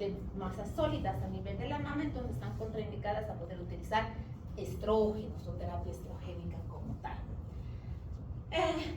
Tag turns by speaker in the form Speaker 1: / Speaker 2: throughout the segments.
Speaker 1: de masas sólidas a nivel de la mama, entonces están contraindicadas a poder utilizar estrógenos o terapia estrogénica como tal.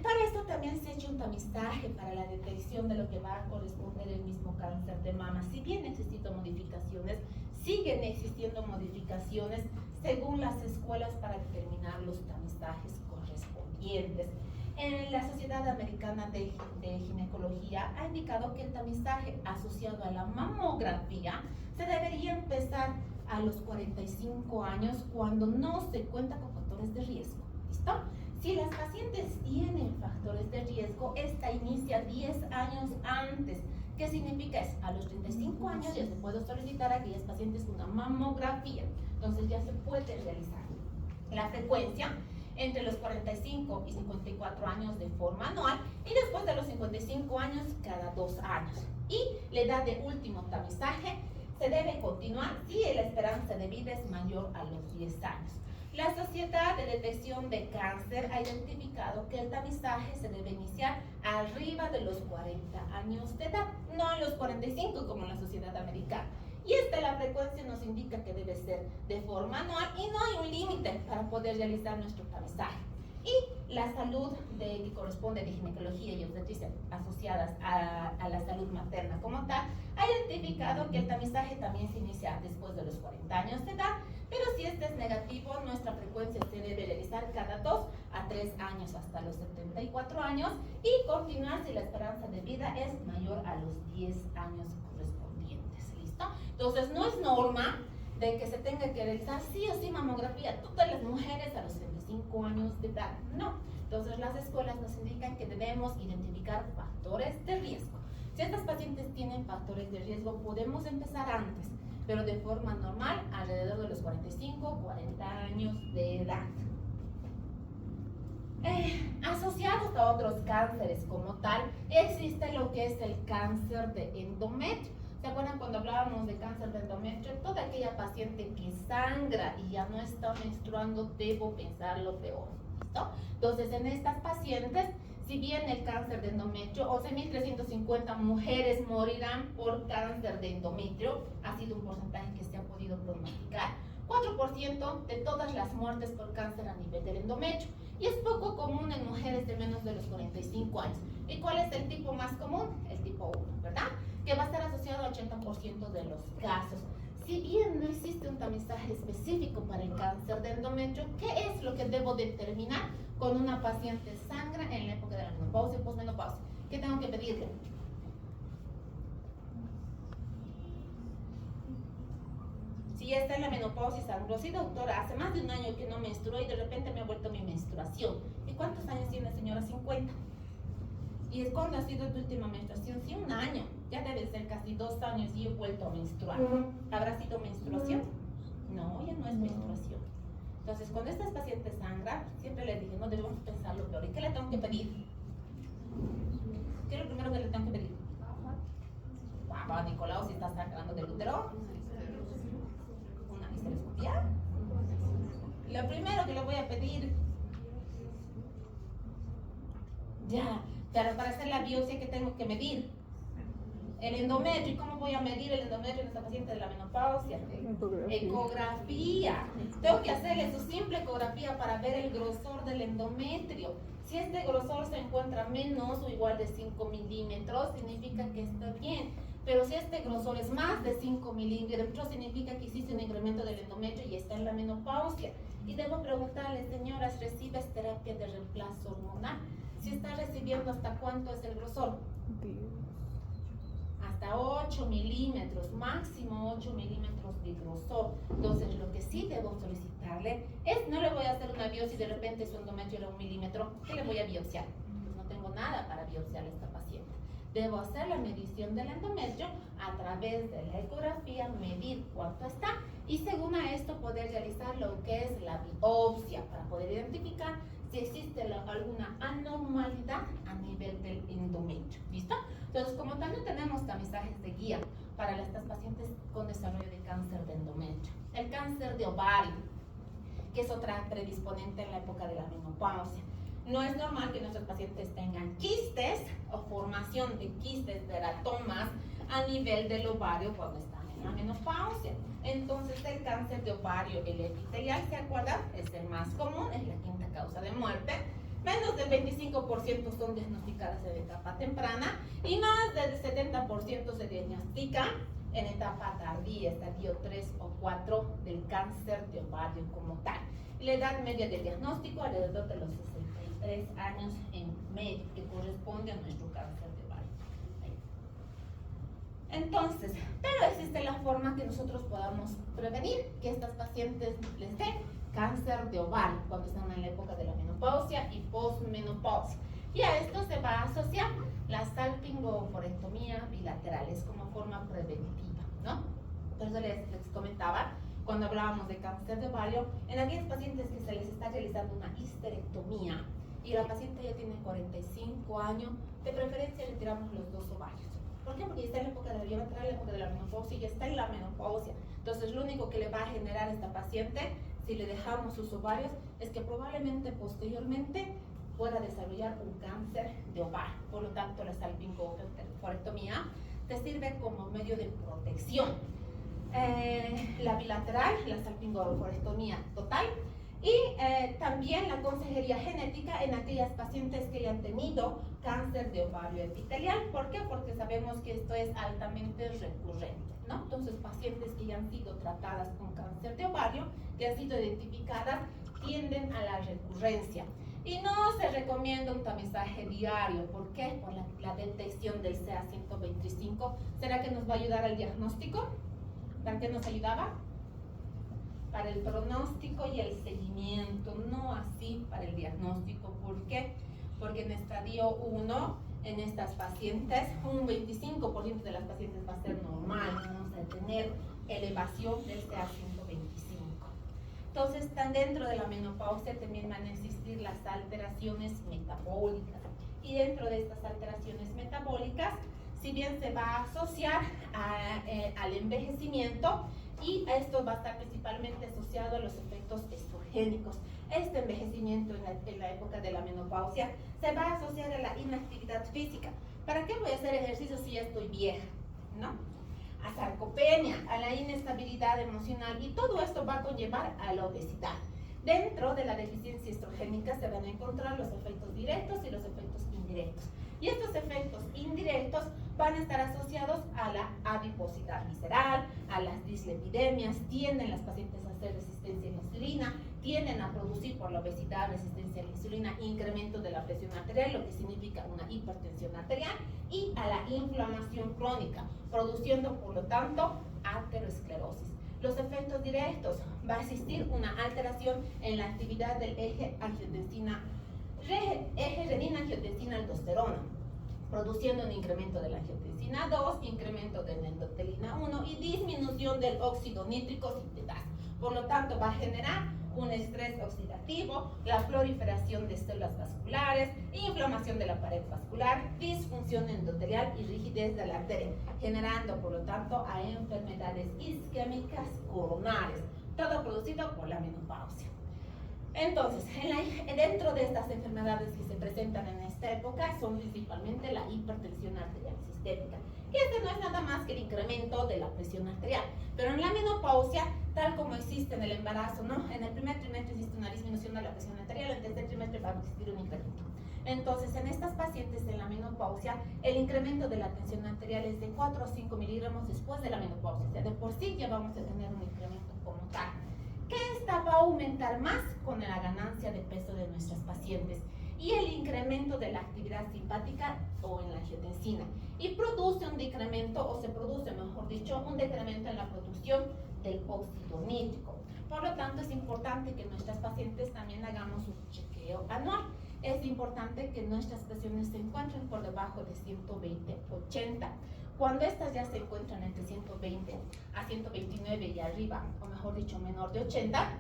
Speaker 1: Para esto también se ha hecho un tamizaje para la detección de lo que va a corresponder el mismo cáncer de mama. Si bien existen modificaciones, siguen existiendo modificaciones según las escuelas para determinar los tamizajes correspondientes. En la Sociedad Americana de Ginecología ha indicado que el tamizaje asociado a la mamografía se debería empezar a los 45 años cuando no se cuenta con factores de riesgo. ¿Listo? Si las pacientes tienen factores de riesgo, esta inicia 10 años antes. ¿Qué significa eso? A los 35 años ya se puede solicitar a aquellas pacientes una mamografía. Entonces ya se puede realizar. La frecuencia entre los 45 y 54 años de forma anual y después de los 55 años cada 2 años. Y la edad de último tamizaje se debe continuar si la esperanza de vida es mayor a los 10 años. La Sociedad de Detección de Cáncer ha identificado que el tamizaje se debe iniciar arriba de los 40 años de edad, no a los 45 como en la Sociedad Americana. Y la frecuencia nos indica que debe ser de forma anual y no hay un límite para poder realizar nuestro tamizaje. Y la salud que corresponde de ginecología y obstetricia asociadas a la salud materna como tal, ha identificado que el tamizaje también se inicia después de los 40 años de edad, pero si este es negativo, nuestra frecuencia se debe realizar cada 2 a 3 años hasta los 74 años y continuar si la esperanza de vida es mayor a los 10 años correspondientes. ¿Listo? Entonces, no es norma de que se tenga que realizar sí o sí mamografía a todas las mujeres a los 75 años de edad. No. Entonces, las escuelas nos indican que debemos identificar factores de riesgo. Si estas pacientes tienen factores de riesgo, podemos empezar antes, pero de forma normal, alrededor de los 45 o 40 años de edad. Asociados a otros cánceres como tal, existe lo que es el cáncer de endometrio. ¿Se acuerdan cuando hablábamos de cáncer de endometrio? Toda aquella paciente que sangra y ya no está menstruando, debo pensar lo peor. ¿Listo? Entonces, en estas pacientes, si bien el cáncer de endometrio, 11.350 mujeres morirán por cáncer de endometrio, ha sido un porcentaje que se ha podido pronosticar. 4% de todas las muertes por cáncer a nivel del endometrio. Y es poco común en mujeres de menos de los 45 años. ¿Y cuál es el tipo más común? El tipo 1, ¿verdad? Que va a estar asociado al 80% de los casos. Si bien no existe un tamizaje específico para el cáncer de endometrio, ¿qué es lo que debo determinar con una paciente sangra en la época de la menopausia y posmenopausia? ¿Qué tengo que pedirle? Si ya está en la menopausia y sangró, sí, doctora, hace más de un año que no menstruó y de repente me ha vuelto mi menstruación. ¿Y cuántos años tiene, señora? 50. ¿Y es cuándo ha sido tu última menstruación? Sí, un año. Ya debe ser casi 2 años y he vuelto a menstruar. ¿Habrá sido menstruación? No, ya no es menstruación. Entonces, cuando estas pacientes sangran, siempre les dije, no debemos pensar lo peor. ¿Y qué le tengo que pedir? ¿Qué es lo primero que le tengo que pedir? Papá Nicolau, si está sangrando del útero, una histeroscopia. Lo primero que le voy a pedir, ya, pero para hacer la biopsia, ¿qué tengo que medir? El endometrio. ¿Y cómo voy a medir el endometrio en esta paciente de la menopausia? Ecografía. Tengo que hacerle su simple ecografía para ver el grosor del endometrio. Si este grosor se encuentra menos o igual de 5 milímetros, significa que está bien. Pero si este grosor es más de 5 milímetros, significa que existe un incremento del endometrio y está en la menopausia. Y debo preguntarle, señoras, ¿recibes terapia de reemplazo hormonal? Si está recibiendo, ¿hasta cuánto es el grosor? Hasta 8 milímetros, máximo 8 milímetros de grosor. Entonces, lo que sí debo solicitarle es, no le voy a hacer una biopsia y de repente su endometrio era 1 milímetro. ¿Qué le voy a biopsiar? No tengo nada para biopsiar a esta paciente. Debo hacer la medición del endometrio a través de la ecografía, medir cuánto está y según a esto poder realizar lo que es la biopsia para poder identificar si existe alguna anormalidad a nivel del endometrio. ¿Listo? Entonces, como también tenemos tamizajes de guía para estas pacientes con desarrollo de cáncer de endometrio. El cáncer de ovario, que es otra predisponente en la época de la menopausia. No es normal que nuestros pacientes tengan quistes o formación de quistes, teratomas a nivel del ovario cuando están en la menopausia. Entonces el cáncer de ovario, el epitelial, ¿se acuerdan? Es el más común, es la quinta causa de muerte. Menos del 25% son diagnosticadas en etapa temprana y más del 70% se diagnostican en etapa tardía, estadio 3 o 4 del cáncer de ovario como tal. La edad media del diagnóstico alrededor de los 63 años en medio, que corresponde a nuestro cáncer de ovario. Entonces, pero existe la forma que nosotros podamos prevenir que estas pacientes les den cáncer de ovario cuando están en la época de la menopausia y posmenopausia. Y a esto se va a asociar la salpingoforectomía bilateral, es como forma preventiva, ¿no? Por eso les comentaba, cuando hablábamos de cáncer de ovario, en aquellos pacientes que se les está realizando una histerectomía y la paciente ya tiene 45 años, de preferencia retiramos los 2 ovarios. ¿Por qué? Porque ya está en la época de la época de la menopausia y ya está en la menopausia. Entonces, lo único que le va a generar a esta paciente, si le dejamos sus ovarios, es que probablemente posteriormente pueda desarrollar un cáncer de ovario. Por lo tanto, la salpingoforectomía te sirve como medio de protección. La bilateral, la salpingoforectomía total, y también la consejería genética en aquellas pacientes que ya han tenido cáncer de ovario epitelial. ¿Por qué? Porque sabemos que esto es altamente recurrente, ¿no? Entonces, pacientes que ya han sido tratadas con cáncer de ovario, que han sido identificadas, tienden a la recurrencia. Y no se recomienda un tamizaje diario. ¿Por qué? Por la detección del CA125. ¿Será que nos va a ayudar al diagnóstico? ¿Para qué nos ayudaba? Para el pronóstico y el seguimiento, no así para el diagnóstico. ¿Por qué? Porque en estadio 1, en estas pacientes, un 25% de las pacientes va a ser normal, vamos a tener elevación del CA125. Entonces, están dentro de la menopausia también van a existir las alteraciones metabólicas. Y dentro de estas alteraciones metabólicas, si bien se va a asociar al envejecimiento, y esto va a estar principalmente asociado a los efectos estrogénicos. Este envejecimiento en la época de la menopausia se va a asociar a la inactividad física. ¿Para qué voy a hacer ejercicio si ya estoy vieja? ¿No? A sarcopenia, a la inestabilidad emocional, y todo esto va a conllevar a la obesidad. Dentro de la deficiencia estrogénica se van a encontrar los efectos directos y los efectos indirectos. Y estos efectos indirectos van a estar asociados a la adiposidad visceral, a las dislipidemias, tienden las pacientes a hacer resistencia a la insulina, tienden a producir por la obesidad resistencia a la insulina, incremento de la presión arterial, lo que significa una hipertensión arterial, y a la inflamación crónica, produciendo por lo tanto aterosclerosis. Los efectos directos, va a existir una alteración en la actividad del eje renina-angiotensina-aldosterona, produciendo un incremento de la angiotensina 2, incremento de la endotelina 1 y disminución del óxido nítrico sintetasa. Por lo tanto, va a generar un estrés oxidativo, la proliferación de células vasculares, inflamación de la pared vascular, disfunción endotelial y rigidez de la arteria, generando, por lo tanto, a enfermedades isquémicas coronarias, todo producido por la menopausia. Entonces, dentro de estas enfermedades que se presentan en esta época son principalmente la hipertensión arterial sistémica, que este no es nada más que el incremento de la presión arterial, pero en la menopausia, tal como existe en el embarazo, ¿no? En el primer trimestre existe una disminución de la presión arterial, en el tercer trimestre va a existir un incremento. Entonces, en estas pacientes en la menopausia, el incremento de la tensión arterial es de 4 o 5 miligramos después de la menopausia, o sea, de por sí ya vamos a tener un incremento como tal. Que esta va a aumentar más con la ganancia de peso de nuestras pacientes y el incremento de la actividad simpática o en la angiotensina, y produce un decremento, o se produce, mejor dicho, un decremento en la producción del óxido nítrico. Por lo tanto, es importante que nuestras pacientes también hagamos un chequeo anual. Es importante que nuestras presiones se encuentren por debajo de 120/80. Cuando estas ya se encuentran entre 120 a 129 y arriba, o mejor dicho, menor de 80,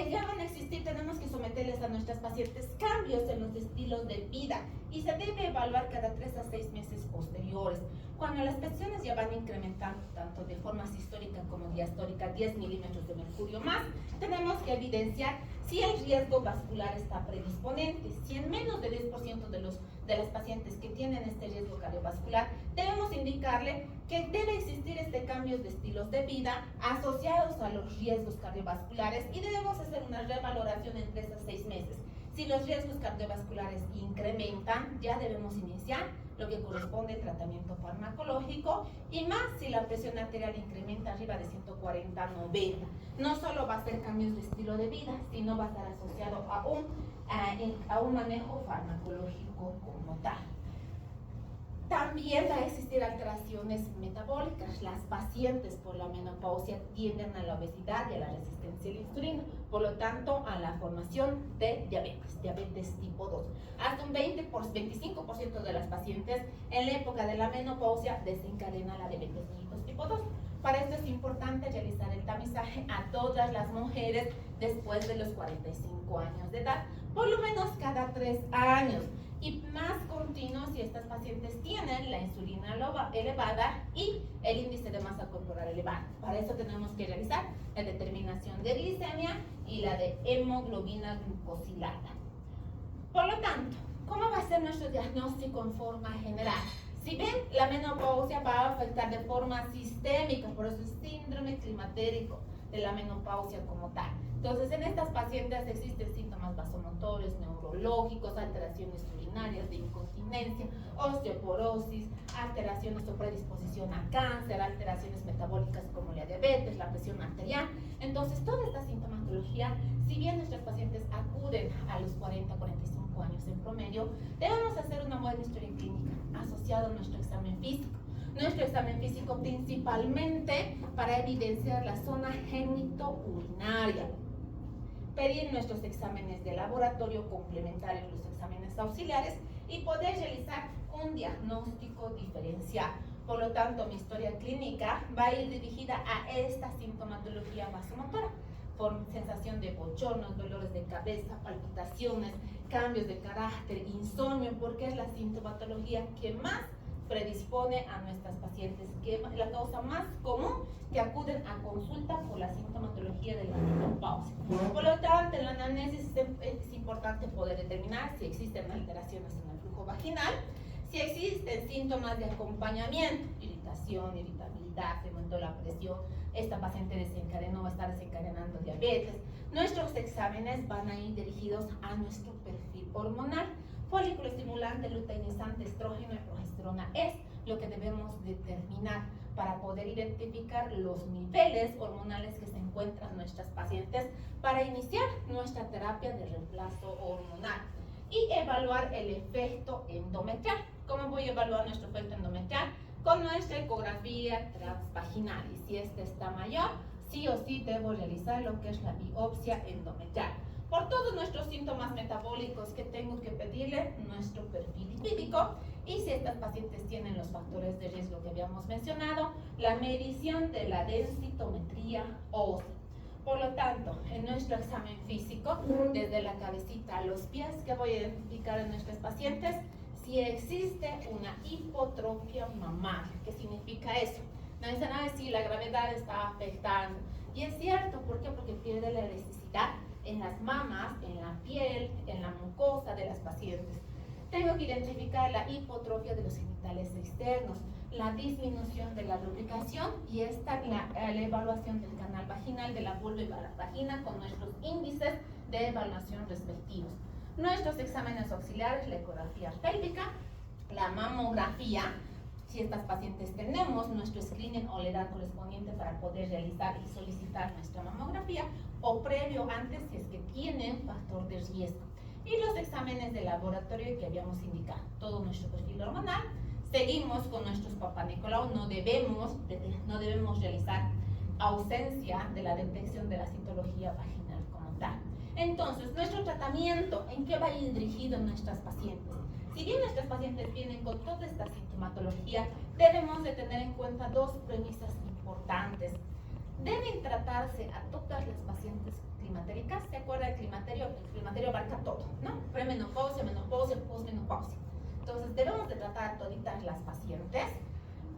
Speaker 1: ya van a existir, tenemos que someterles a nuestras pacientes cambios en los estilos de vida y se debe evaluar cada 3 a 6 meses posteriores. Cuando las presiones ya van incrementando tanto de forma sistólica como diastólica 10 milímetros de mercurio más, tenemos que evidenciar si el riesgo vascular está predisponente. Si en menos de 10% de los de las pacientes que tienen este riesgo cardiovascular, debemos indicarle que debe existir cambios de estilos de vida asociados a los riesgos cardiovasculares y debemos hacer una revaloración en 3 a 6 meses. Si los riesgos cardiovasculares incrementan, ya debemos iniciar lo que corresponde al tratamiento farmacológico y más si la presión arterial incrementa arriba de 140/90. No solo va a ser cambios de estilo de vida, sino va a estar asociado a un manejo farmacológico como tal. También va a existir alteraciones metabólicas. Las pacientes por la menopausia tienden a la obesidad y a la resistencia a la insulina, por lo tanto a la formación de diabetes tipo 2. Hasta un 25% de las pacientes en la época de la menopausia desencadena la diabetes mellitus tipo 2. Para esto es importante realizar el tamizaje a todas las mujeres después de los 45 años de edad, por lo menos cada 3 años. Y más continuo si estas pacientes tienen la insulina elevada y el índice de masa corporal elevado. Para eso tenemos que realizar la determinación de glicemia y la de hemoglobina glucosilada. Por lo tanto, ¿cómo va a ser nuestro diagnóstico en forma general? Si bien la menopausia va a afectar de forma sistémica, por eso es síndrome climatérico de la menopausia como tal. Entonces, en estas pacientes existen síntomas vasomotorios, neurológicos, alteraciones urinarias, de incontinencia, osteoporosis, alteraciones o predisposición a cáncer, alteraciones metabólicas como la diabetes, la presión arterial. Entonces, toda esta sintomatología, si bien nuestros pacientes acuden a los 40-45 años en promedio, debemos hacer una buena historia clínica asociada a nuestro examen físico. Nuestro examen físico principalmente para evidenciar la zona genitourinaria. Pedir nuestros exámenes de laboratorio complementarios, los exámenes auxiliares y poder realizar un diagnóstico diferencial. Por lo tanto, mi historia clínica va a ir dirigida a esta sintomatología vasomotora, por sensación de bochornos, dolores de cabeza, palpitaciones, cambios de carácter, insomnio, porque es la sintomatología que más predispone a nuestras pacientes, que es la causa más común que acuden a consulta por la sintomatología de la menopausia. Por lo tanto, en la anamnesis es importante poder determinar si existen alteraciones en el flujo vaginal, si existen síntomas de acompañamiento, irritación, irritabilidad, se aumentó la presión, esta paciente desencadenó o está desencadenando diabetes. Nuestros exámenes van a ir dirigidos a nuestro perfil hormonal. Folículo estimulante, luteinizante, estrógeno y progesterona es lo que debemos determinar para poder identificar los niveles hormonales que se encuentran en nuestras pacientes para iniciar nuestra terapia de reemplazo hormonal y evaluar el efecto endometrial. ¿Cómo voy a evaluar nuestro efecto endometrial? Con nuestra ecografía transvaginal, y si esta está mayor, sí o sí debo realizar lo que es la biopsia endometrial. Por todos nuestros síntomas metabólicos que tengo que pedirle nuestro perfil lipídico y si estas pacientes tienen los factores de riesgo que habíamos mencionado, la medición de la densitometría ósea. Por lo tanto, en nuestro examen físico, desde la cabecita a los pies, que voy a identificar en nuestros pacientes si existe una hipotrofia mamaria. ¿Qué significa eso? Me dicen, sí, la gravedad está afectando. Y es cierto, ¿por qué? Porque pierde la elasticidad en las mamas, en la piel, en la mucosa de las pacientes. Tengo que identificar la hipotrofia de los genitales externos, la disminución de la lubricación y la evaluación del canal vaginal, de la vulva y la vagina con nuestros índices de evaluación respectivos. Nuestros exámenes auxiliares, la ecografía pélvica, la mamografía, si estas pacientes tenemos nuestro screening o la edad correspondiente para poder realizar y solicitar nuestra mamografía o previo antes si es que tienen factor de riesgo. Y los exámenes de laboratorio que habíamos indicado, todo nuestro perfil hormonal. Seguimos con nuestros Papá Nicolau, no debemos realizar ausencia de la detección de la citología vaginal como tal. Entonces, nuestro tratamiento, ¿en qué va a ir dirigido nuestras pacientes? Si bien nuestros pacientes vienen con toda esta sintomatología, debemos de tener en cuenta dos premisas importantes. Deben tratarse a todas las pacientes climatéricas. ¿Se acuerda del climaterio? El climaterio abarca todo, ¿no? Premenopausia, menopausia, posmenopausia. Entonces, debemos de tratar a toditas las pacientes.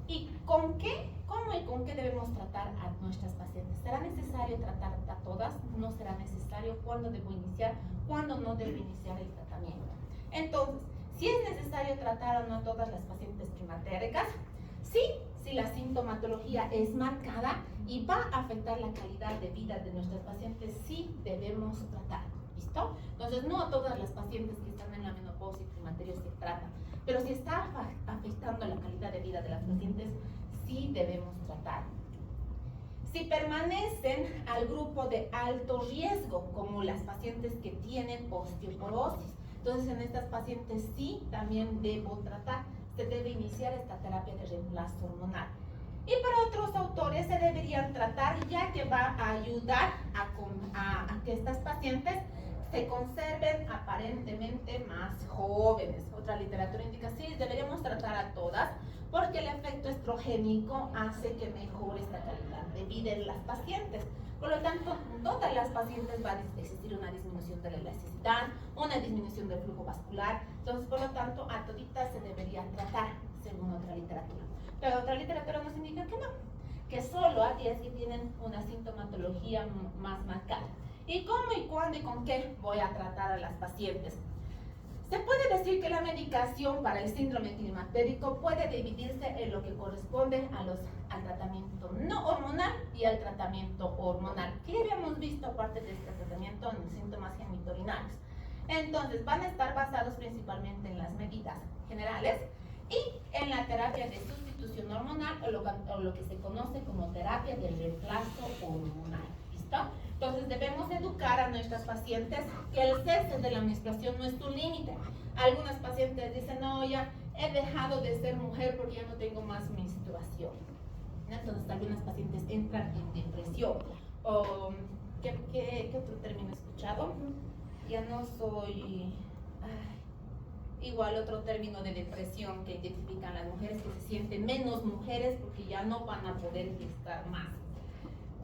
Speaker 1: ¿Y con qué? ¿Cómo y con qué debemos tratar a nuestras pacientes? ¿Será necesario tratar a todas? ¿No será necesario? ¿Cuándo debo iniciar? ¿Cuándo no debo iniciar el tratamiento? Entonces, Si es necesario tratar o no a todas las pacientes climatéricas, sí, si la sintomatología es marcada y va a afectar la calidad de vida de nuestras pacientes, sí debemos tratar. ¿Listo? Entonces, no a todas las pacientes que están en la menopausia y climaterio se tratan, pero si está afectando la calidad de vida de las pacientes, sí debemos tratar. Si permanecen al grupo de alto riesgo, como las pacientes que tienen osteoporosis, entonces en estas pacientes sí también debo tratar, se debe iniciar esta terapia de reemplazo hormonal. Y para otros autores se deberían tratar, ya que va a ayudar a que estas pacientes se conserven aparentemente más jóvenes. Otra literatura indica, sí, deberíamos tratar a todas, porque el efecto estrogénico hace que mejore esta calidad de vida en las pacientes. Por lo tanto, todas las pacientes van a existir una disminución de la elasticidad, una disminución del flujo vascular. Entonces, por lo tanto, a toditas se deberían tratar, según otra literatura. Pero otra literatura nos indica que no, que solo aquellas que tienen una sintomatología más marcada. ¿Y cómo y cuándo y con qué voy a tratar a las pacientes? Se puede decir que la medicación para el síndrome climatérico puede dividirse en lo que corresponde al tratamiento no hormonal y al tratamiento hormonal, que ya habíamos visto aparte de este tratamiento en síntomas genitourinarios. Entonces, van a estar basados principalmente en las medidas generales y en la terapia de sustitución hormonal o lo que se conoce como terapia de reemplazo hormonal. ¿Listo? Entonces debemos educar a nuestras pacientes que el cese de la menstruación no es un límite. Algunas pacientes dicen, no, ya he dejado de ser mujer porque ya no tengo más menstruación. Entonces algunas pacientes entran en depresión. O, ¿qué otro término he escuchado? Ya no soy... igual otro término de depresión que identifican las mujeres, que se sienten menos mujeres porque ya no van a poder gestar más.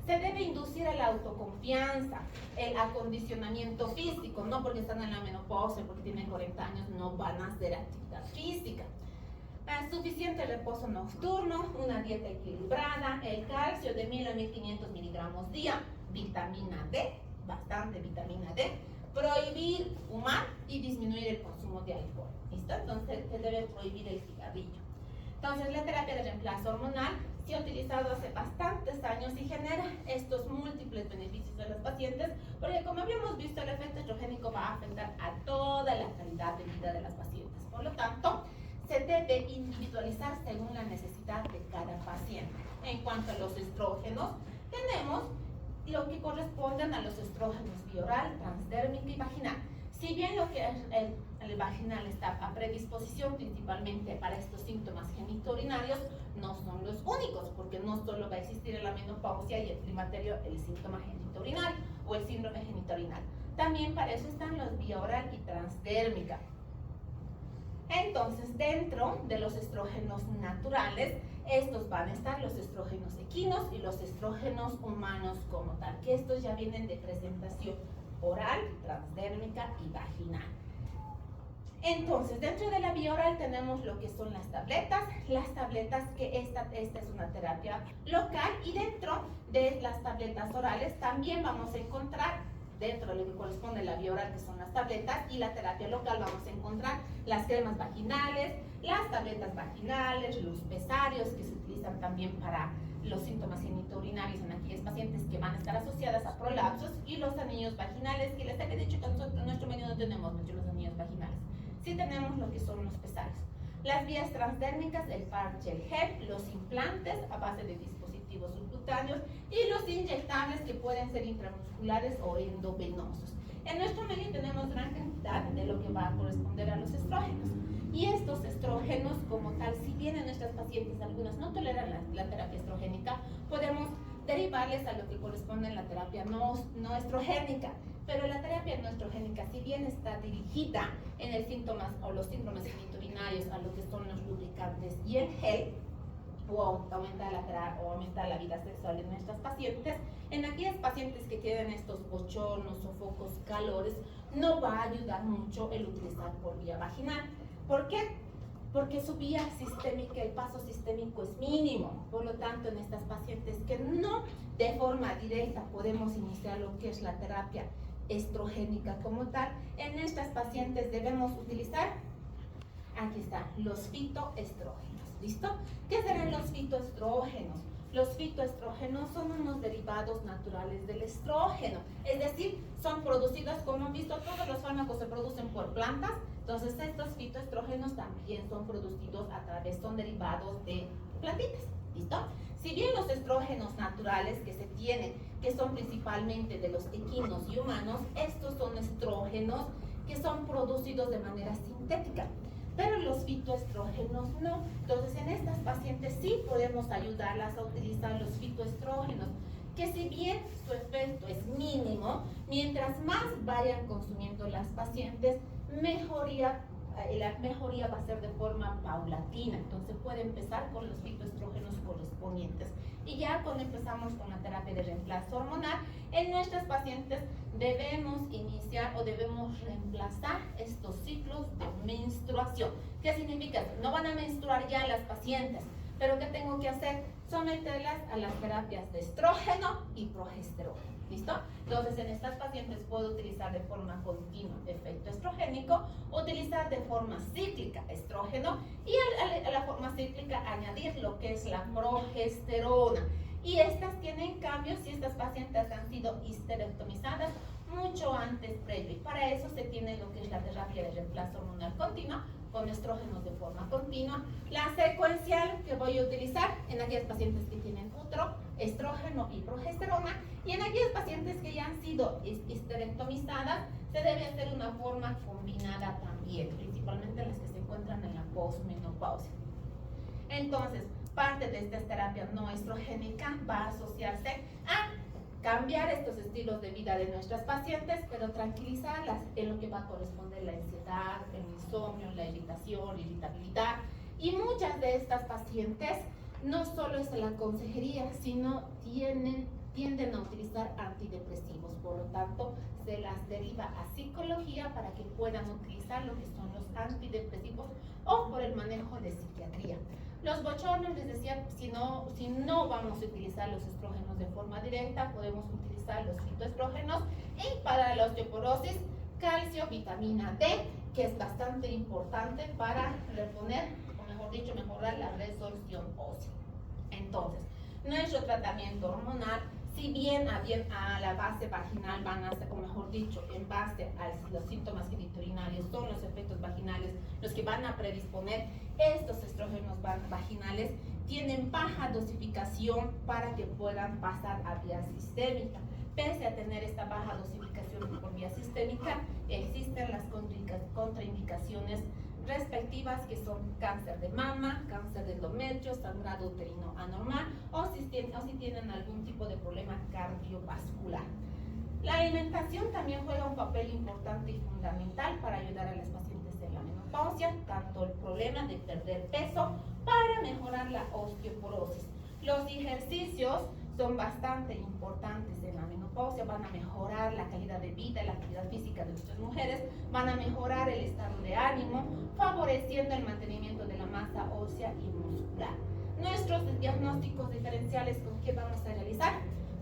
Speaker 1: Se debe inducir a la autoconfianza, el acondicionamiento físico, no porque están en la menopausia, porque tienen 40 años, no van a hacer actividad física. Suficiente reposo nocturno, una dieta equilibrada, el calcio de 1000 a 1500 miligramos día, vitamina D, bastante vitamina D, prohibir fumar y disminuir el consumo de alcohol. ¿Listo? Entonces se debe prohibir el cigarrillo. Entonces la terapia de reemplazo hormonal se ha utilizado hace bastantes años y genera estos múltiples beneficios a las pacientes, porque como habíamos visto, el efecto estrogénico va a afectar a toda la calidad de vida de las pacientes. Por lo tanto, se debe individualizar según la necesidad de cada paciente. En cuanto a los estrógenos, tenemos lo que corresponden a los estrógenos bioral, transdérmico y vaginal. Si bien lo que es el vaginal está a predisposición principalmente para estos síntomas genitourinarios, no son los únicos, porque no solo va a existir en la menopausia y el climaterio el síntoma genitourinario o el síndrome genitourinario. También para eso están los bioral y transdérmica. Entonces, dentro de los estrógenos naturales, estos van a estar los estrógenos equinos y los estrógenos humanos como tal, que estos ya vienen de presentación oral, transdérmica y vaginal. Entonces, dentro de la vía oral tenemos lo que son las tabletas que esta es una terapia local, y dentro de las tabletas orales también vamos a encontrar, dentro de lo que corresponde a la vía oral, que son las tabletas, y la terapia local vamos a encontrar las cremas vaginales, las tabletas vaginales, los pesarios que se utilizan también para los síntomas genitourinarios en aquellas pacientes que van a estar asociadas a prolapsos, y los anillos vaginales, que les he dicho que nosotros en nuestro medio no tenemos mucho los anillos vaginales. Sí tenemos lo que son los pesarios. Las vías transdérmicas, el parche, el gel, los implantes a base de dispositivos subcutáneos y los inyectables que pueden ser intramusculares o endovenosos. En nuestro medio tenemos gran cantidad de lo que va a corresponder a los estrógenos. Y estos estrógenos como tal, si bien en nuestras pacientes algunas no toleran la terapia estrogénica, podemos derivarles a lo que corresponde a la terapia no estrogénica. Pero la terapia no estrogénica, si bien está dirigida en el síntomas o los síndromes genitourinarios a lo que son los lubricantes y el gel, o aumentar la vida sexual en nuestras pacientes, en aquellas pacientes que tienen estos bochornos, sofocos, calores, no va a ayudar mucho el utilizar por vía vaginal. ¿Por qué? Porque su vía sistémica, el paso sistémico es mínimo. Por lo tanto, en estas pacientes que no de forma directa podemos iniciar lo que es la terapia estrogénica como tal, en estas pacientes debemos utilizar Aquí están los fitoestrógenos, ¿listo? ¿Qué serán los fitoestrógenos? Los fitoestrógenos son unos derivados naturales del estrógeno, es decir, son producidos, como han visto, todos los fármacos se producen por plantas, entonces estos fitoestrógenos también son producidos a través, son derivados de plantitas, ¿listo? Si bien los estrógenos naturales que se tienen, que son principalmente de los equinos y humanos, estos son estrógenos que son producidos de manera sintética, pero los fitoestrógenos no. Entonces en estas pacientes sí podemos ayudarlas a utilizar los fitoestrógenos, que si bien su efecto es mínimo, mientras más vayan consumiendo las pacientes, la mejoría va a ser de forma paulatina. Entonces puede empezar con los fitoestrógenos correspondientes. Y ya cuando empezamos con la terapia de reemplazo hormonal, en nuestras pacientes debemos iniciar o debemos reemplazar estos ciclos de menstruación. ¿Qué significa? No van a menstruar ya las pacientes, pero ¿qué tengo que hacer? Someterlas a las terapias de estrógeno y progesterona. ¿Listo? Entonces, en estas pacientes puedo utilizar de forma continua efecto estrogénico, utilizar de forma cíclica estrógeno y a la forma cíclica añadir lo que es la progesterona. Y estas tienen cambios si estas pacientes han sido histerectomizadas mucho antes previo. Y para eso se tiene lo que es la terapia de reemplazo hormonal continua con estrógenos de forma continua. La secuencial que voy a utilizar en aquellas pacientes que tienen útero, estrógeno y progesterona, y en aquellas pacientes que ya han sido histerectomizadas se debe hacer una forma combinada también, principalmente las que se encuentran en la posmenopausia. Entonces, parte de esta terapia no estrogénica va a asociarse a cambiar estos estilos de vida de nuestras pacientes, pero tranquilizarlas en lo que va a corresponder la ansiedad, el insomnio, la irritación, la irritabilidad. Y muchas de estas pacientes no solo es la consejería, sino tienden a utilizar antidepresivos. Por lo tanto, se las deriva a psicología para que puedan utilizar lo que son los antidepresivos o por el manejo de psiquiatría. Los bochornos, les decía, si no vamos a utilizar los estrógenos de forma directa, podemos utilizar los fitoestrógenos. Y para la osteoporosis, calcio, vitamina D, que es bastante importante para reponer, o mejor dicho, mejorar la resorción ósea. Entonces, nuestro tratamiento hormonal, si bien a la base vaginal van a ser, o mejor dicho, en base a los síntomas genitourinarios, son los efectos vaginales los que van a predisponer estos estrógenos vaginales, tienen baja dosificación para que puedan pasar a vía sistémica. Pese a tener esta baja dosificación por vía sistémica, existen las contraindicaciones respectivas, que son cáncer de mama, cáncer de endometrio, sangrado uterino anormal o si tienen algún tipo de problema cardiovascular. La alimentación también juega un papel importante y fundamental para ayudar a las pacientes en la menopausia, tanto el problema de perder peso para mejorar la osteoporosis. Los ejercicios son bastante importantes en la menopausia, van a mejorar la calidad de vida, la actividad física de nuestras mujeres, van a mejorar el estado de ánimo, favoreciendo el mantenimiento de la masa ósea y muscular. Nuestros diagnósticos diferenciales, ¿con qué vamos a realizar?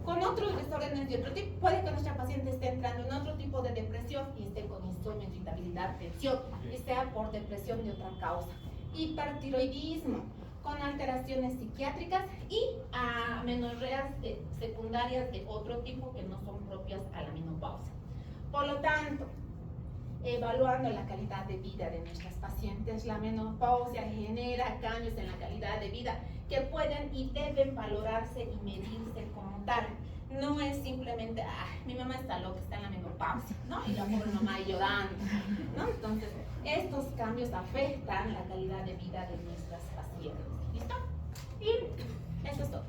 Speaker 1: Con otros desórdenes de otro tipo. Puede que nuestra paciente esté entrando en otro tipo de depresión y esté con insomnio, irritabilidad, tensión, y sea por depresión de otra causa. Hipertiroidismo, con alteraciones psiquiátricas y amenorreas secundarias de otro tipo que no son propias a la menopausia. Por lo tanto, evaluando la calidad de vida de nuestras pacientes, la menopausia genera cambios en la calidad de vida que pueden y deben valorarse y medirse como tal. No es simplemente, mi mamá está loca, está en la menopausia, ¿no? Y la pobre mamá llorando, ¿no? Entonces, estos cambios afectan la calidad de vida de nuestras pacientes. ¿Listo? Y eso es todo.